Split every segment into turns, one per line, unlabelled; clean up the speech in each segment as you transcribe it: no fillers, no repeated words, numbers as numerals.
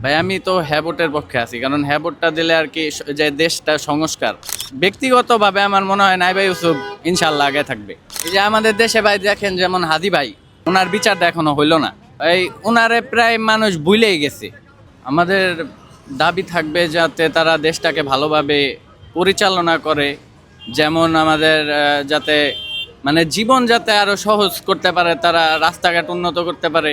ভাই আমি তো হ্যাবোটের পক্ষে আছি, কারণ হ্যাবোটটা দিলে আর কি যে দেশটা সংস্কার ব্যক্তিগতভাবে আমার মনে হয় নাইবা ইউসুফ ইনশাল্লাহ আগে থাকবে। এই যে আমাদের দেশে ভাই দেখেন, যেমন হাদি ভাই, ওনার বিচারটা এখনো হইলো না। এই ওনারে প্রায় মানুষ ভুলেই গেছে। আমাদের দাবি থাকবে যাতে তারা দেশটাকে ভালোভাবে পরিচালনা করে, যেমন আমাদের যাতে মানে জীবন যাতে আরো সহজ করতে পারে, তারা রাস্তাঘাট উন্নত করতে পারে,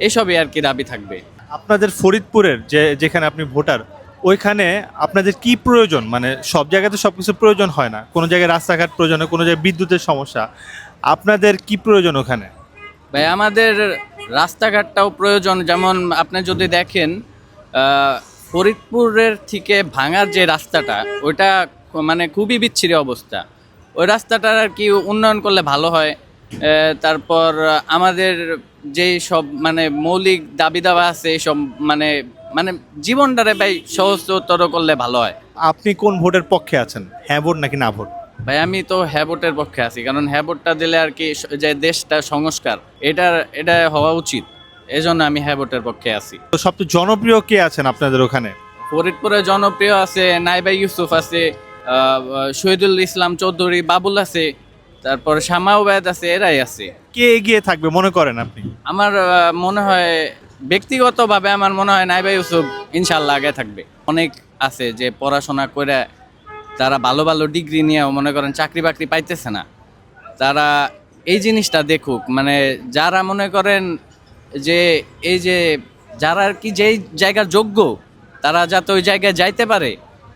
এসবই আর কি দাবি থাকবে।
আপনাদের ফরিদপুরের যেখানে আপনি ভোটার, ওইখানে আপনাদের কি প্রয়োজন? মানে সব জায়গাতে সব কিছু প্রয়োজন হয় না, কোনো জায়গায় রাস্তাঘাট প্রয়োজন হয়, কোনো জায়গায় বিদ্যুতের সমস্যা। আপনাদের কি প্রয়োজন ওখানে?
ভাই আমাদের রাস্তাঘাটটাও প্রয়োজন। যেমন আপনি যদি দেখেন, আহ, ফরিদপুরের থেকে ভাঙার যে রাস্তাটা, ওইটা মানে খুবই বিচ্ছিরি অবস্থা। ওই রাস্তাটার আর কি উন্নয়ন করলে ভালো হয়। তারপর আমাদের যেই সব মানে মৌলিক দাবি দাওয়া আছে, এইসব মানে মানে জীবনটারে ভাই সহজতর করলে ভালো হয়।
আপনি কোন ভোটের পক্ষে আছেন, হ্যাঁ ভোট নাকি না ভোট?
ভাই আমি তো হ্যাবোটের পক্ষে আছি, কারণ হ্যাবোটটা দিলে আর কি যে দেশটা সংস্কার এটা হওয়া উচিত। এজন্য আমি হ্যাবোটের পক্ষে আছি।
তো সবচেয়ে জনপ্রিয় কে আছেন আপনাদের ওখানে?
ফরিদপুরে জনপ্রিয় আছে নাইবা ইউসুফ আছে, শহীদুল ইসলাম চৌধুরী বাবুল আছে, তারপর শামা ওবায়দ আছে, এরাই আছে।
কে এগিয়ে থাকবে মনে করেন আপনি?
আমার মনে হয় ব্যক্তিগতভাবে আমার মনে হয় নাইবা ইউসুফ ইনশাল্লাহ আগে থাকবে। অনেক আছে যে পড়াশোনা করে তারা ভালো ভালো ডিগ্রি নিয়েও মনে করেন চাকরি বাকরি পাইতেছে না। তারা এই জিনিসটা দেখুক, মানে যারা মনে করেন যে এই যে যারা আর কি যেই জায়গার যোগ্য, তারা যাতে ওই জায়গায় যাইতে পারে,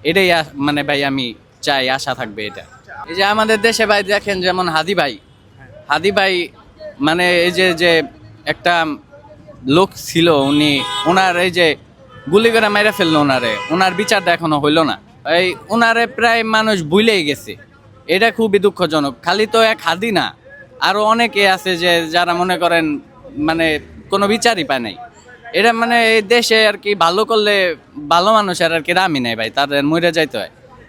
এটাই মানে ভাই আমি চাই, আশা থাকবে এটা। এই যে আমাদের দেশে ভাই দেখেন, যেমন হাদি ভাই মানে এই যে যে একটা লোক ছিল, ওনার এই যে গুলি করে মেরে ফেললো ওনারে, ওনার বিচারটা এখনো হইলো না। এই ওনারে প্রায় মানুষ ভুলেই গেছে। এটা খুবই দুঃখজনক। খালি তো এক হাদি না, আরো অনেকে আছে যে যারা মনে করেন মানে কোনো বিচারই পায় নাই। এটা মানে এই দেশে আর কি ভালো করলে ভালো মানুষের আর কি দামই নেই ভাই, তাদের মরে যাইতে হয়।